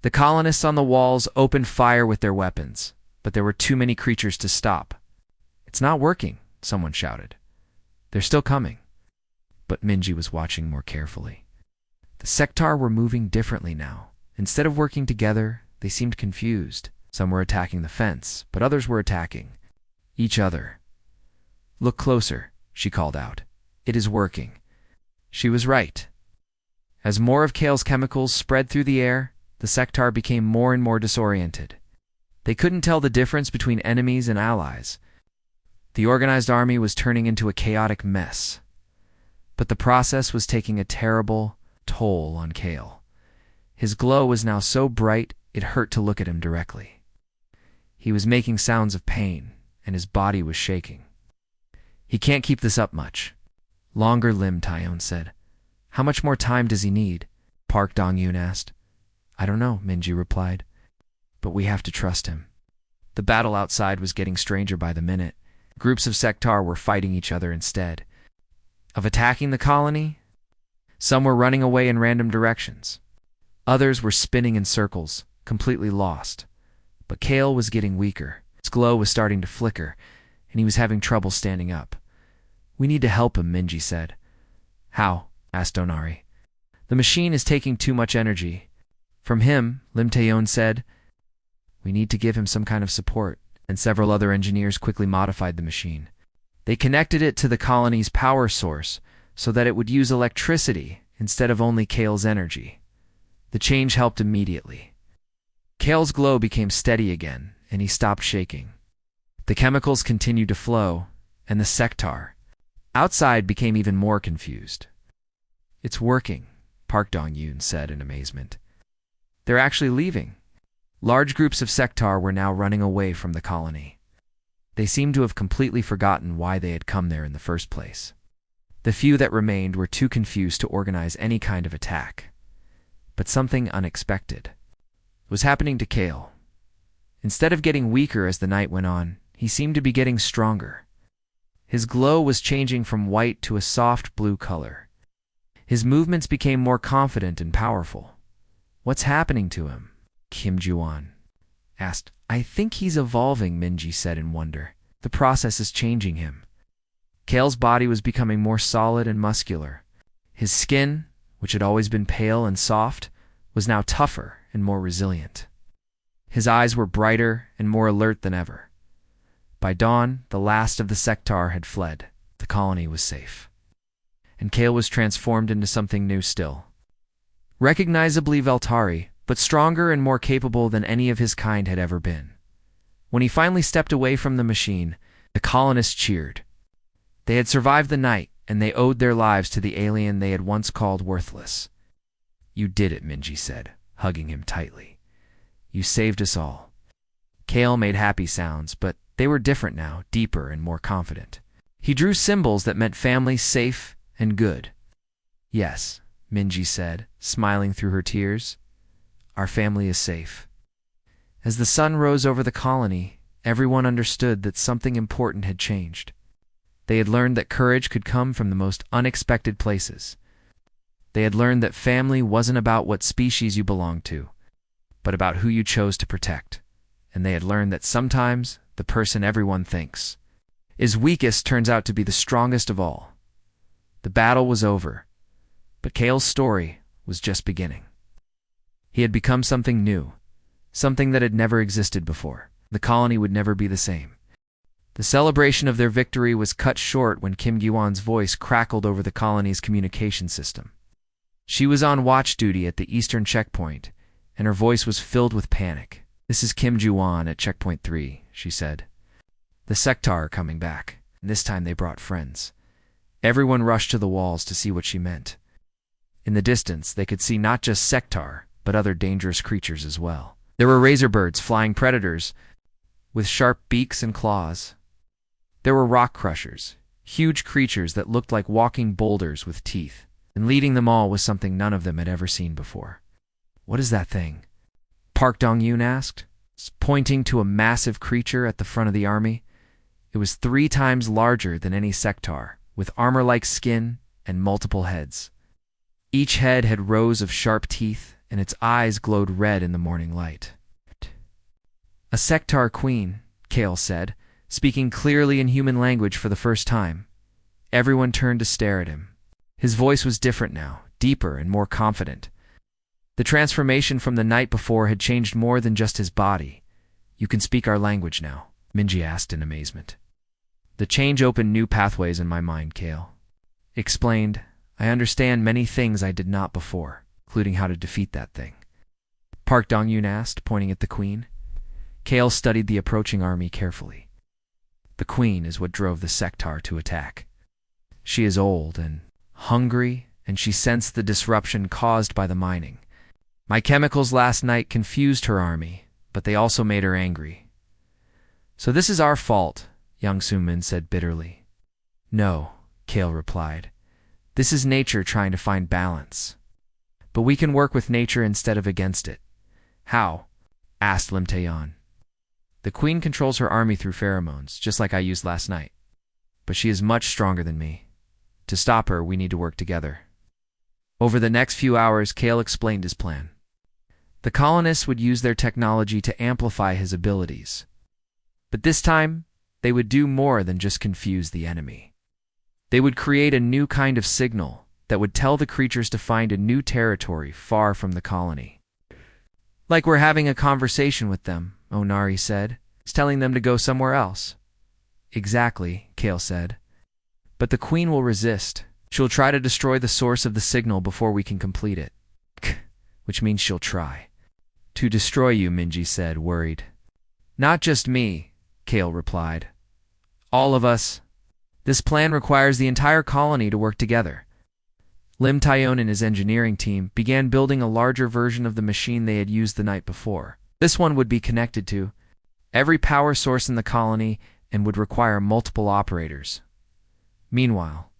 The colonists on the walls opened fire with their weapons, but there were too many creatures to stop. "It's not working," someone shouted. "They're still coming." But Minji was watching more carefully. The sectar were moving differently now. Instead of working together, they seemed confused. Some were attacking the fence, but others were attacking each other. "Look closer," she called out. "It is working." She was right. As more of Kale's chemicals spread through the air, the sectar became more and more disoriented. They couldn't tell the difference between enemies and allies. The organized army was turning into a chaotic mess. But the process was taking a terrible toll on Kale. His glow was now so bright it hurt to look at him directly. He was making sounds of pain, and his body was shaking. "He can't keep this up much longer," Lim Taeyeon said. "How much more time does he need?" Park Dong-Yun asked. "I don't know," Minji replied. "But we have to trust him." The battle outside was getting stranger by the minute. Groups of sectar were fighting each other instead of attacking the colony. Some were running away in random directions. Others were spinning in circles, completely lost. But Kale was getting weaker. His glow was starting to flicker, and he was having trouble standing up. "We need to help him," Minji said. "How?" asked Onari. "The machine is taking too much energy." From him, Lim Taeyeon said, "We need to give him some kind of support," and several other engineers quickly modified the machine. They connected it to the colony's power source so that it would use electricity instead of only Kale's energy. The change helped immediately. Kale's glow became steady again, and he stopped shaking. The chemicals continued to flow, and the sectar outside became even more confused. "It's working," Park Dong-Yun said in amazement. "They're actually leaving." Large groups of sectar were now running away from the colony. They seemed to have completely forgotten why they had come there in the first place. The few that remained were too confused to organize any kind of attack. But something unexpected was happening to Kale. Instead of getting weaker as the night went on, he seemed to be getting stronger. His glow was changing from white to a soft blue color. His movements became more confident and powerful. "What's happening to him?" Kim Ju-won asked. "I think he's evolving," Minji said in wonder. "The process is changing him." Kale's body was becoming more solid and muscular. His skin, which had always been pale and soft, was now tougher and more resilient. His eyes were brighter and more alert than ever. By dawn, the last of the sectar had fled. The colony was safe. And Kale was transformed into something new still. Recognizably Veltari, but stronger and more capable than any of his kind had ever been. When he finally stepped away from the machine, the colonists cheered. They had survived the night, and they owed their lives to the alien they had once called worthless. "You did it," Minji said, hugging him tightly. "You saved us all." Kale made happy sounds, but they were different now, deeper and more confident. He drew symbols that meant family, safe and good. Yes, Minji said, smiling through her tears. Our family is safe. As the sun rose over the colony, everyone understood that something important had changed. They had learned that courage could come from the most unexpected places. They had learned that family wasn't about what species you belonged to, but about who you chose to protect. And they had learned that sometimes the person everyone thinks is weakest turns out to be the strongest of all. The battle was over, but Kale's story was just beginning. He had become something new, something that had never existed before. The colony would never be the same. The celebration of their victory was cut short when Kim Gi-won's voice crackled over the colony's communication system. She was on watch duty at the eastern checkpoint, and her voice was filled with panic. "This is Kim Gi-won at checkpoint 3, she said. "The Sectar are coming back, and this time they brought friends." Everyone rushed to the walls to see what she meant. In the distance, they could see not just Sectar, but other dangerous creatures as well. There were razor birds, flying predators, with sharp beaks and claws. There were rock crushers, huge creatures that looked like walking boulders with teeth, and leading them all was something none of them had ever seen before. "What is that thing?" Park Dong-yoon asked, pointing to a massive creature at the front of the army. It was 3 times larger than any Sectar, with armor-like skin and multiple heads. Each head had rows of sharp teeth, and its eyes glowed red in the morning light. "A Sectar queen," Kale said, speaking clearly in human language for the first time. Everyone turned to stare at him. His voice was different now, deeper and more confident. The transformation from the night before had changed more than just his body. "You can speak our language now?" Minji asked in amazement. "The change opened new pathways in my mind," Kale explained. "I understand many things I did not before, including how to defeat that thing." Park Dong-yoon asked, pointing at the queen. Kale studied the approaching army carefully. "The queen is what drove the Sectar to attack. She is old and hungry, and she sensed the disruption caused by the mining. My chemicals last night confused her army, but they also made her angry." "So this is our fault," Yang Soo-min said bitterly. "No," Kale replied. "This is nature trying to find balance. But we can work with nature instead of against it." "How?" asked Lim Taeyeon. "The queen controls her army through pheromones, just like I used last night. But she is much stronger than me. To stop her, we need to work together." Over the next few hours, Kale explained his plan. The colonists would use their technology to amplify his abilities. But this time, they would do more than just confuse the enemy. They would create a new kind of signal that would tell the creatures to find a new territory far from the colony. "Like we're having a conversation with them," Onari said. "It's telling them to go somewhere else." "Exactly," Kale said. "But the queen will resist. She'll try to destroy the source of the signal before we can complete it." "Which means she'll try to destroy you," Minji said, worried. "Not just me," Kale replied. "All of us. This plan requires the entire colony to work together." Lim Taeyeon and his engineering team began building a larger version of the machine they had used the night before. This one would be connected to every power source in the colony and would require multiple operators. Meanwhile,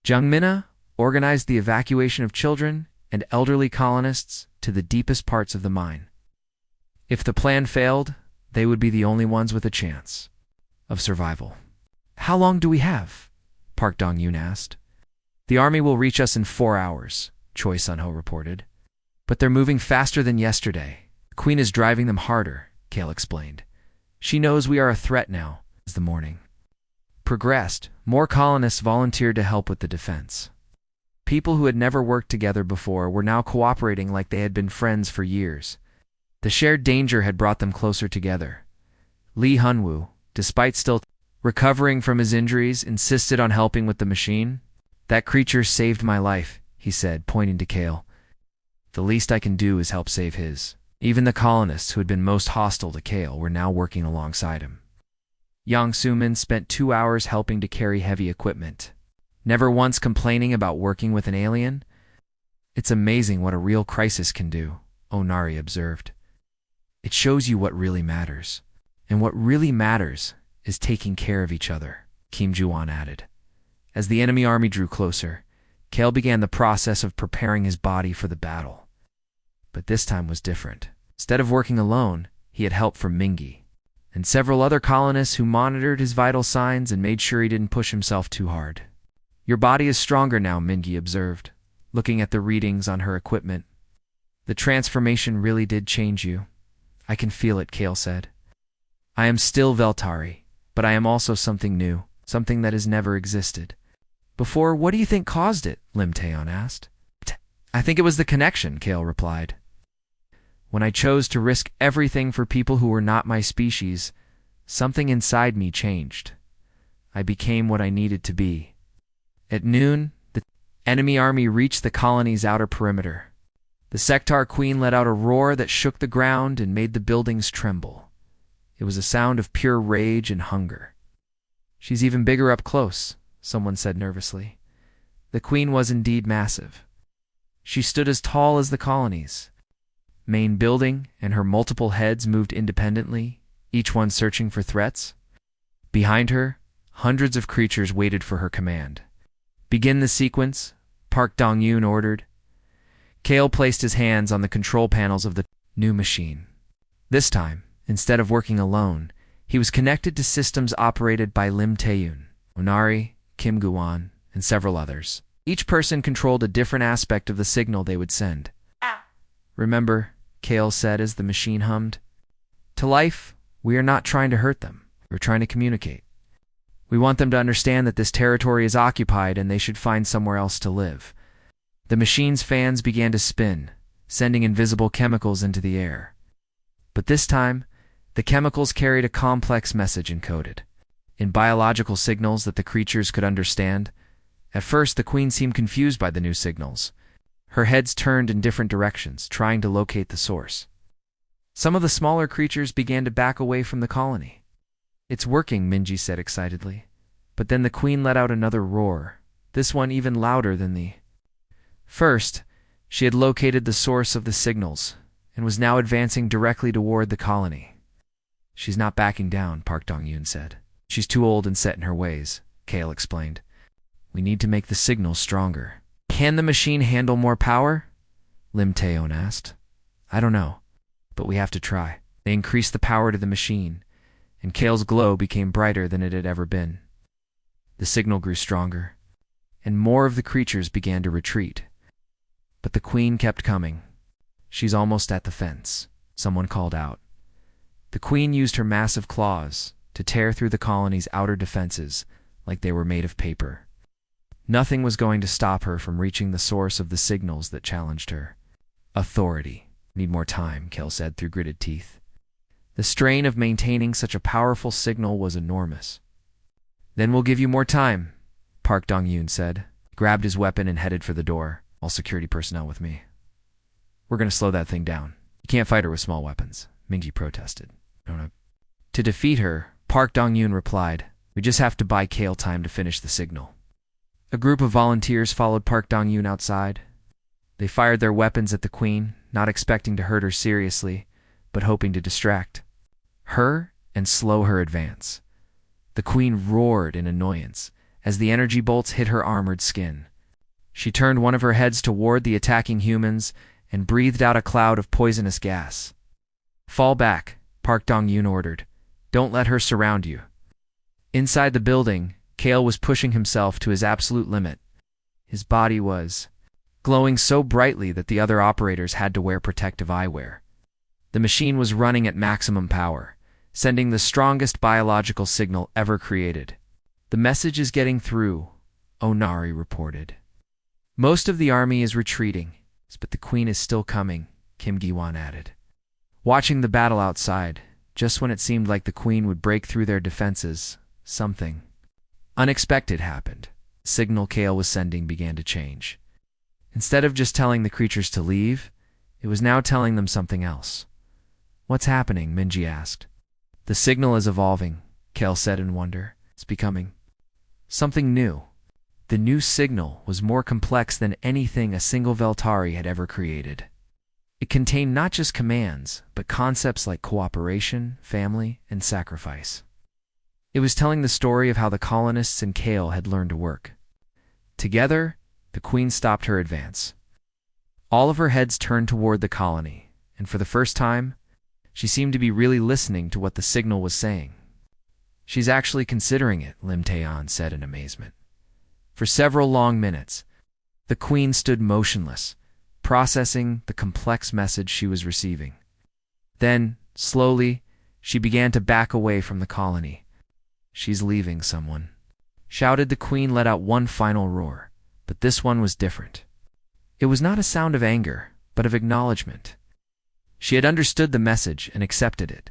Jung Minna organized the evacuation of children and elderly colonists to the deepest parts of the mine. If the plan failed, they would be the only ones with a chance of survival. "How long do we have?" Park Dong-yoon asked. "The army will reach us in 4 hours, Choi Sun-ho reported. "But they're moving faster than yesterday. The queen is driving them harder," Kale explained. "She knows we are a threat now." As the morning progressed, more colonists volunteered to help with the defense. People who had never worked together before were now cooperating like they had been friends for years. The shared danger had brought them closer together. Lee Hunwoo, despite still recovering from his injuries, insisted on helping with the machine. "That creature saved my life," he said, pointing to Kale. "The least I can do is help save his." Even the colonists who had been most hostile to Kale were now working alongside him. Yang Soo-min spent 2 hours helping to carry heavy equipment, never once complaining about working with an alien. "It's amazing what a real crisis can do," Onari observed. "It shows you what really matters." And what really matters is taking care of each other, Kim Ju-won added. As the enemy army drew closer, Kale began the process of preparing his body for the battle. But this time was different. Instead of working alone, he had help from Mingi and several other colonists who monitored his vital signs and made sure he didn't push himself too hard. Your body is stronger now, Mingi observed, looking at the readings on her equipment. The transformation really did change you. I can feel it, Kale said. I am still Veltari, but I am also something new, something that has never existed. Before, what do you think caused it? Lim Taeyeon asked. I think it was the connection, Kale replied. When I chose to risk everything for people who were not my species, something inside me changed. I became what I needed to be. At noon, the enemy army reached the colony's outer perimeter. The Sectar Queen let out a roar that shook the ground and made the buildings tremble. It was a sound of pure rage and hunger. She's even bigger up close, someone said nervously. The Queen was indeed massive. She stood as tall as the colonies. Main building and her multiple heads moved independently, each one searching for threats. Behind her, hundreds of creatures waited for her command. Begin the sequence, Park Dong-yoon ordered. Kale placed his hands on the control panels of the new machine. This time, instead of working alone, he was connected to systems operated by Lim Taeyeon, Onari, Kim Gu-won, and several others. Each person controlled a different aspect of the signal they would send. Remember, Kale said as the machine hummed, to life, we are not trying to hurt them. We're trying to communicate. We want them to understand that this territory is occupied and they should find somewhere else to live. The machine's fans began to spin, sending invisible chemicals into the air. But this time, the chemicals carried a complex message encoded in biological signals that the creatures could understand. At first, the Queen seemed confused by the new signals. Her heads turned in different directions, trying to locate the source. Some of the smaller creatures began to back away from the colony. It's working, Minji said excitedly. But then the Queen let out another roar, this one even louder than the first. She had located the source of the signals and was now advancing directly toward the colony. She's not backing down, Park Dong-yoon said. She's too old and set in her ways, Kale explained. We need to make the signals stronger. Can the machine handle more power? Lim Taeyeon asked. I don't know, but we have to try. They increased the power to the machine, and Kale's glow became brighter than it had ever been. The signal grew stronger, and more of the creatures began to retreat. But the Queen kept coming. She's almost at the fence, someone called out. The Queen used her massive claws to tear through the colony's outer defenses like they were made of paper. Nothing was going to stop her from reaching the source of the signals that challenged her. Authority. Need more time, Kale said through gritted teeth. The strain of maintaining such a powerful signal was enormous. Then we'll give you more time, Park Dong-yoon said. He grabbed his weapon and headed for the door. All security personnel with me. We're going to slow that thing down. You can't fight her with small weapons, Minji protested. No. To defeat her, Park Dong-yoon replied, we just have to buy Kale time to finish the signal. A group of volunteers followed Park Dong-yoon outside. They fired their weapons at the Queen, not expecting to hurt her seriously, but hoping to distract her and slow her advance. The Queen roared in annoyance as the energy bolts hit her armored skin. She turned one of her heads toward the attacking humans and breathed out a cloud of poisonous gas. Fall back, Park Dong-yoon ordered. Don't let her surround you. Inside the building, Kale was pushing himself to his absolute limit. His body was glowing so brightly that the other operators had to wear protective eyewear. The machine was running at maximum power, sending the strongest biological signal ever created. The message is getting through, Onari reported. Most of the army is retreating, but the Queen is still coming, Kim Gi-won added. Watching the battle outside, just when it seemed like the Queen would break through their defenses, something unexpected happened. The signal Kale was sending began to change. Instead of just telling the creatures to leave, it was now telling them something else. What's happening? Minji asked. The signal is evolving, Kale said in wonder. It's becoming something new. The new signal was more complex than anything a single Veltari had ever created. It contained not just commands, but concepts like cooperation, family, and sacrifice. It was telling the story of how the colonists and Kale had learned to work. Together, the Queen stopped her advance. All of her heads turned toward the colony, and for the first time, she seemed to be really listening to what the signal was saying. "She's actually considering it," Lim Taeon said in amazement. For several long minutes, the Queen stood motionless, processing the complex message she was receiving. Then, slowly, she began to back away from the colony. "She's leaving, someone," shouted. The Queen let out one final roar, but this one was different. It was not a sound of anger, but of acknowledgement. She had understood the message and accepted it.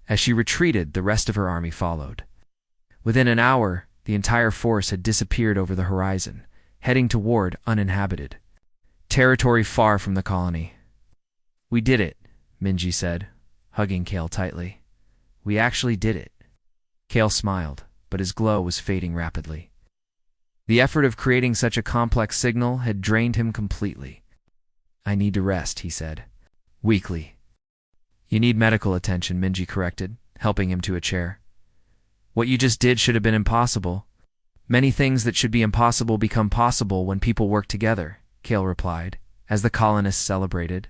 As she retreated, the rest of her army followed. Within an hour, the entire force had disappeared over the horizon, heading toward uninhabited territory far from the colony. "We did it," Minji said, hugging Kale tightly. "We actually did it." Kale smiled, but his glow was fading rapidly. The effort of creating such a complex signal had drained him completely. "I need to rest," he said, weakly. "You need medical attention," Minji corrected, helping him to a chair. "What you just did should have been impossible. Many things that should be impossible become possible when people work together," Kale replied, as the colonists celebrated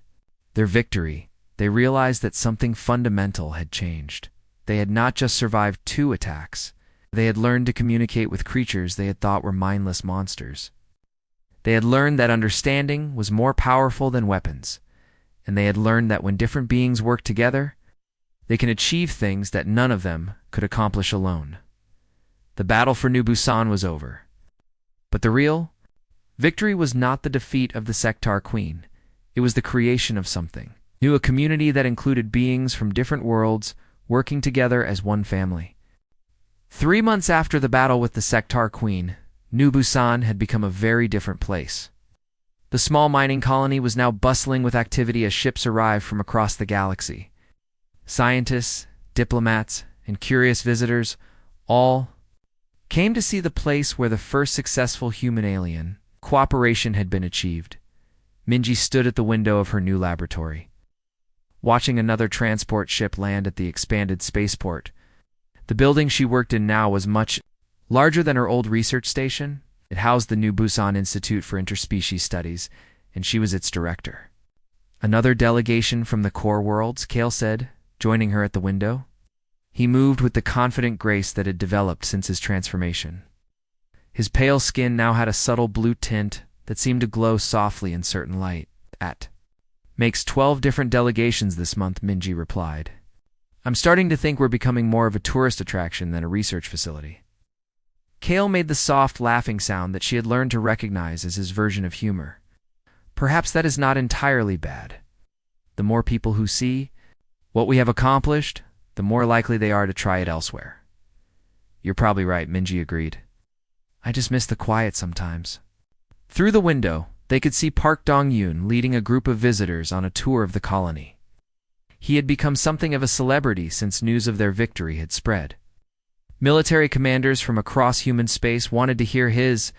their victory. They realized that something fundamental had changed. They had not just survived 2 attacks. They had learned to communicate with creatures they had thought were mindless monsters. They had learned that understanding was more powerful than weapons, and they had learned that when different beings work together, they can achieve things that none of them could accomplish alone. The battle for New Busan was over. But the real victory was not the defeat of the Sectar Queen. It was the creation of something new, a community that included beings from different worlds working together as one family. 3 months after the battle with the Sectar Queen, New Busan had become a very different place. The small mining colony was now bustling with activity as ships arrived from across the galaxy. Scientists, diplomats, and curious visitors all came to see the place where the first successful human-alien cooperation had been achieved. Minji stood at the window of her new laboratory, watching another transport ship land at the expanded spaceport. The building she worked in now was much larger than her old research station. It housed the New Busan Institute for Interspecies Studies, and she was its director. "Another delegation from the core worlds," Kale said, joining her at the window. He moved with the confident grace that had developed since his transformation. His pale skin now had a subtle blue tint that seemed to glow softly in certain light. "Makes 12 different delegations this month," Minji replied. "I'm starting to think we're becoming more of a tourist attraction than a research facility." Kale made the soft laughing sound that she had learned to recognize as his version of humor. "Perhaps that is not entirely bad. The more people who see what we have accomplished, the more likely they are to try it elsewhere." "You're probably right," Minji agreed. "I just miss the quiet sometimes." Through the window, they could see Park Dong-yoon leading a group of visitors on a tour of the colony. He had become something of a celebrity since news of their victory had spread. Military commanders from across human space wanted to hear his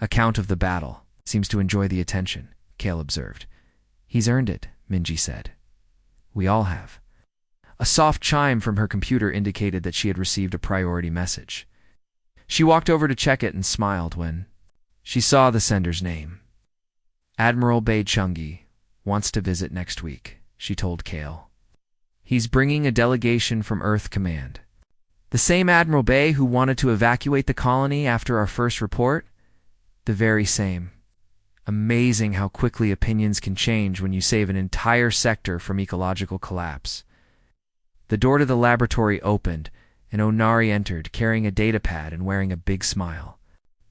account of the battle. "Seems to enjoy the attention," Kale observed. "He's earned it," Minji said. "We all have." A soft chime from her computer indicated that she had received a priority message. She walked over to check it and smiled when she saw the sender's name. "Admiral Bae Chung-gi wants to visit next week," she told Kale. "He's bringing a delegation from Earth Command." "The same Admiral Bae who wanted to evacuate the colony after our first report?" "The very same." Amazing how quickly opinions can change when you save an entire sector from ecological collapse. The door to the laboratory opened, and Onari entered, carrying a datapad and wearing a big smile.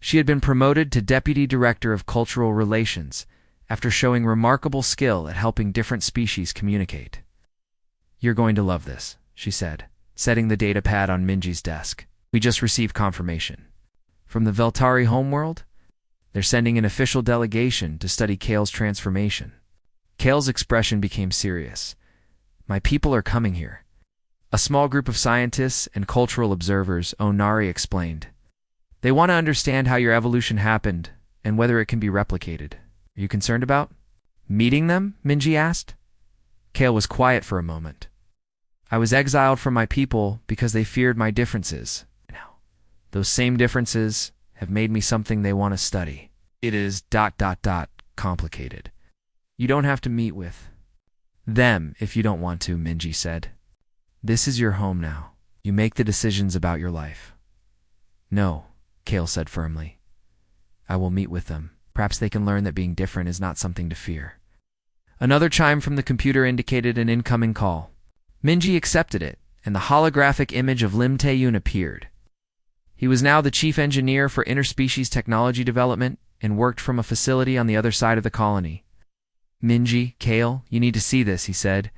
She had been promoted to Deputy Director of Cultural Relations after showing remarkable skill at helping different species communicate. "You're going to love this," she said, setting the datapad on Minji's desk. "We just received confirmation. From the Veltari homeworld, they're sending an official delegation to study Kale's transformation." Kale's expression became serious. "My people are coming here." "A small group of scientists and cultural observers," Onari explained. "They want to understand how your evolution happened and whether it can be replicated." "Are you concerned about meeting them?" Minji asked. Kale was quiet for a moment. I was exiled from my people because they feared my differences. Now, those same differences have made me something they want to study. It is ... complicated. You don't have to meet with them if you don't want to, Minji said. This is your home now. You make the decisions about your life. No, Kale said firmly. I will meet with them. Perhaps they can learn that being different is not something to fear. Another chime from the computer indicated an incoming call. Minji accepted it, and the holographic image of Lim Tae-yoon appeared. He was now the chief engineer for interspecies technology development and worked from a facility on the other side of the colony. Minji, Kale, you need to see this, he said,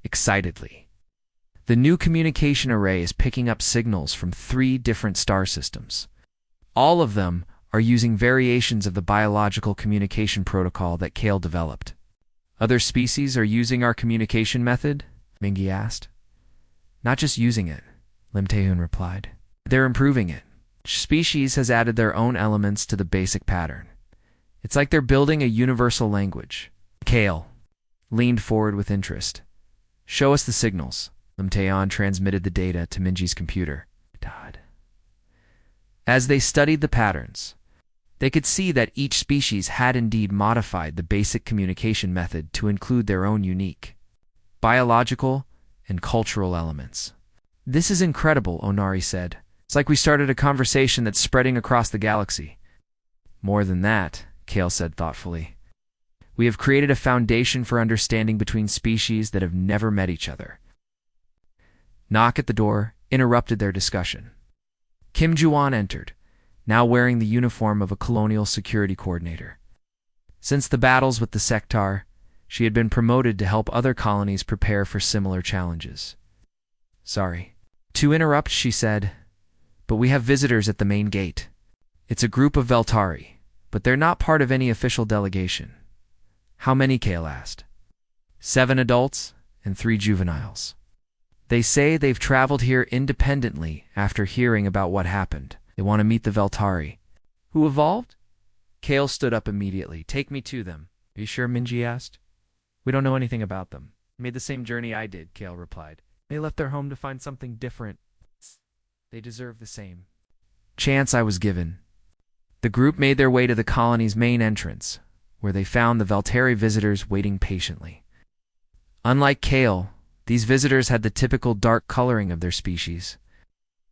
excitedly. The new communication array is picking up signals from 3 different star systems. All of them are using variations of the biological communication protocol that Kale developed. Other species are using our communication method? Minji asked. Not just using it, Lim Tae-yoon replied. They're improving it. Each species has added their own elements to the basic pattern. It's like they're building a universal language. Kale leaned forward with interest. Show us the signals. Lim Tae-yeon transmitted the data to Minji's computer. As they studied the patterns, they could see that each species had indeed modified the basic communication method to include their own unique biological and cultural elements. This is incredible, Onari said. It's like we started a conversation that's spreading across the galaxy. More than that, Kale said thoughtfully. We have created a foundation for understanding between species that have never met each other. Knock at the door interrupted their discussion. Kim Ju-won entered, now wearing the uniform of a colonial security coordinator. Since the battles with the Sectar, she had been promoted to help other colonies prepare for similar challenges. Sorry to interrupt, she said, but we have visitors at the main gate. It's a group of Veltari, but they're not part of any official delegation. How many? Kale asked. 7 adults and 3 juveniles. They say they've traveled here independently after hearing about what happened. They want to meet the Veltari. Who evolved? Kale stood up immediately. Take me to them. Are you sure? Minji asked. We don't know anything about them. They made the same journey I did, Kale replied. They left their home to find something different. They deserve the same chance I was given. The group made their way to the colony's main entrance, where they found the Veltari visitors waiting patiently. Unlike Kale, these visitors had the typical dark coloring of their species.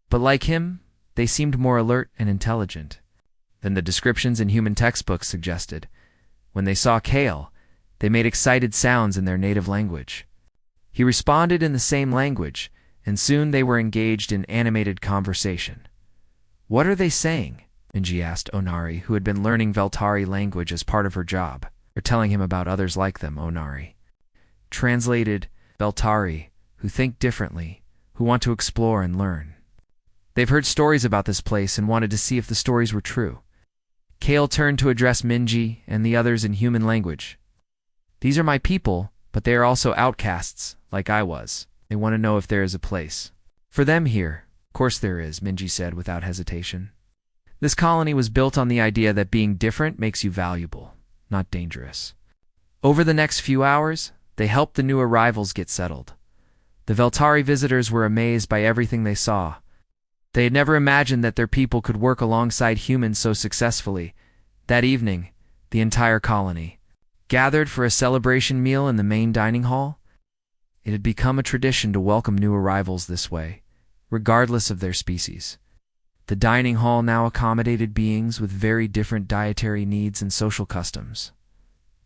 But like him, they seemed more alert and intelligent than the descriptions in human textbooks suggested. When they saw Kale, they made excited sounds in their native language. He responded in the same language, and soon they were engaged in animated conversation. What are they saying? Minji asked Onari, who had been learning Veltari language as part of her job. Or telling him about others like them, Onari. Translated, Veltari, who think differently, who want to explore and learn. They've heard stories about this place and wanted to see if the stories were true. Kale turned to address Minji and the others in human language. These are my people, but they are also outcasts, like I was. They want to know if there is a place for them here. Of course there is, Minji said without hesitation. This colony was built on the idea that being different makes you valuable, not dangerous. Over the next few hours, they helped the new arrivals get settled. The Veltari visitors were amazed by everything they saw. They had never imagined that their people could work alongside humans so successfully. That evening, the entire colony gathered for a celebration meal in the main dining hall. It had become a tradition to welcome new arrivals this way, regardless of their species. The dining hall now accommodated beings with very different dietary needs and social customs.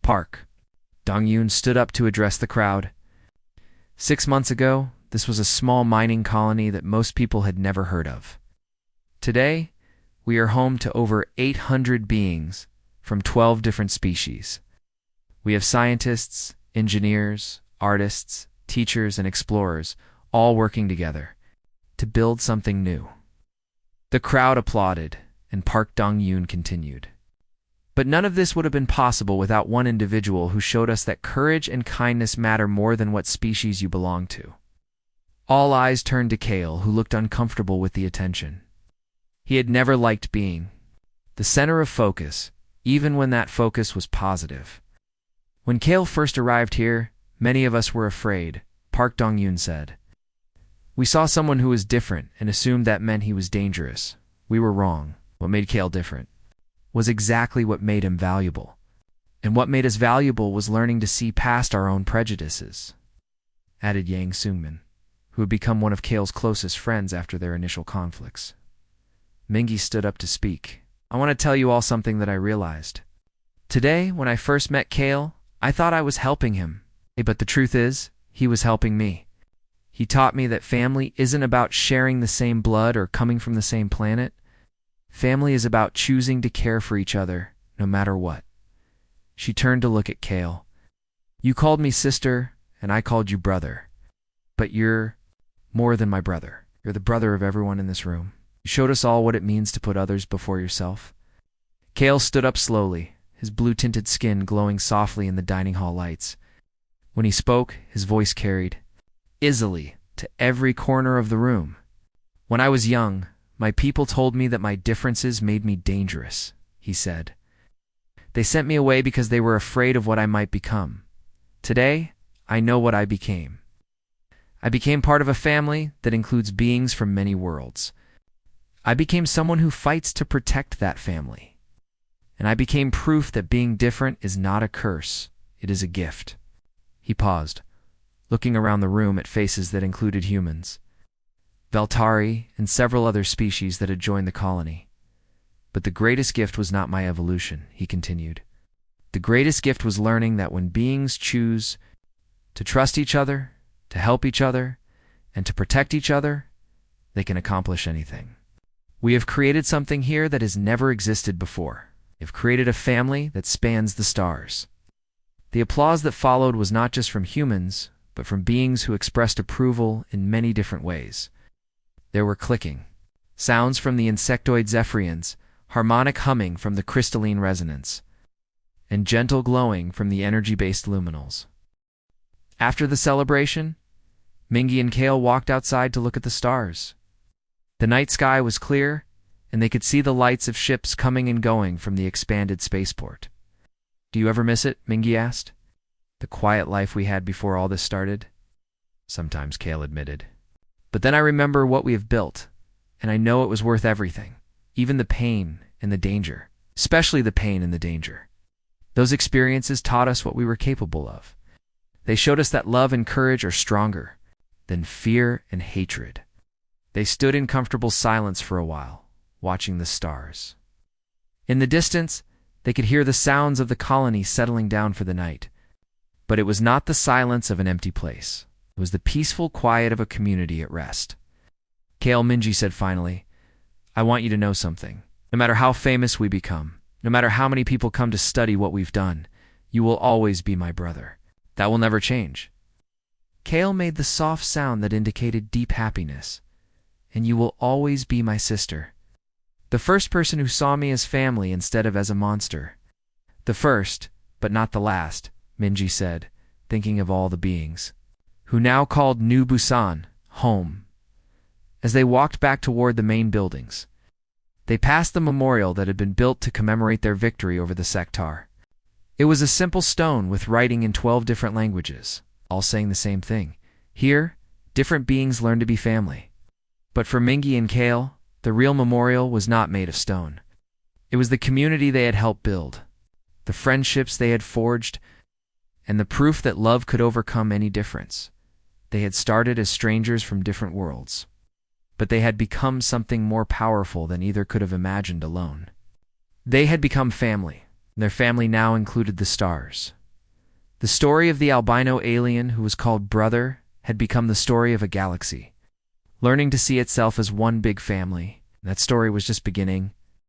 Park. Dong-yoon stood up to address the crowd. 6 months ago, this was a small mining colony that most people had never heard of. Today, we are home to over 800 beings from 12 different species. We have scientists, engineers, artists, teachers, and explorers all working together to build something new. The crowd applauded, and Park Dong-yoon continued. But none of this would have been possible without one individual who showed us that courage and kindness matter more than what species you belong to. All eyes turned to Kale, who looked uncomfortable with the attention. He had never liked being the center of focus, even when that focus was positive. When Kale first arrived here, Many of us were afraid, Park Dong-yoon said. We saw someone who was different and assumed that meant he was dangerous. We were wrong. What made Kale different was exactly what made him valuable. And what made us valuable was learning to see past our own prejudices, added Yang Seungmin, who had become one of Kale's closest friends after their initial conflicts. Mingi stood up to speak. I want to tell you all something that I realized. Today, when I first met Kale, I thought I was helping him. But the truth is, he was helping me. He taught me that family isn't about sharing the same blood or coming from the same planet. Family is about choosing to care for each other, no matter what. She turned to look at Kale. You called me sister, and I called you brother. But you're more than my brother. You're the brother of everyone in this room. You showed us all what it means to put others before yourself. Kale stood up slowly, his blue-tinted skin glowing softly in the dining hall lights. When he spoke, his voice carried easily to every corner of the room. When I was young, my people told me that my differences made me dangerous, he said. They sent me away because they were afraid of what I might become. Today, I know what I became. I became part of a family that includes beings from many worlds. I became someone who fights to protect that family. And I became proof that being different is not a curse, it is a gift. He paused, looking around the room at faces that included humans, Veltari, and several other species that had joined the colony. But the greatest gift was not my evolution, he continued. The greatest gift was learning that when beings choose to trust each other, to help each other, and to protect each other, they can accomplish anything. We have created something here that has never existed before. We have created a family that spans the stars. The applause that followed was not just from humans, but from beings who expressed approval in many different ways. There were clicking sounds from the insectoid zephyrians, harmonic humming from the crystalline resonance, and gentle glowing from the energy-based luminals. After the celebration, Mingi and Kale walked outside to look at the stars. The night sky was clear, and they could see the lights of ships coming and going from the expanded spaceport. Do you ever miss it? Mingi asked. The quiet life we had before all this started? Sometimes, Kale admitted. But then I remember what we have built, and I know it was worth everything, even the pain and the danger, especially the pain and the danger. Those experiences taught us what we were capable of. They showed us that love and courage are stronger than fear and hatred. They stood in comfortable silence for a while, watching the stars. In the distance, they could hear the sounds of the colony settling down for the night. But it was not the silence of an empty place. It was the peaceful quiet of a community at rest. Kale Minji said finally, I want you to know something. No matter how famous we become, no matter how many people come to study what we've done, you will always be my brother. That will never change. Kale made the soft sound that indicated deep happiness. And you will always be my sister. The first person who saw me as family instead of as a monster. The first, but not the last, Minji said, thinking of all the beings, who now called New Busan home. As they walked back toward the main buildings, they passed the memorial that had been built to commemorate their victory over the Sector. It was a simple stone with writing in 12 different languages, all saying the same thing. Here, different beings learn to be family. But for Mingi and Kale, the real memorial was not made of stone. It was the community they had helped build, the friendships they had forged, and the proof that love could overcome any difference. They had started as strangers from different worlds, but they had become something more powerful than either could have imagined alone. They had become family, and their family now included the stars. The story of the albino alien who was called Brother had become the story of a galaxy, learning to see itself as one big family. That story was just beginning,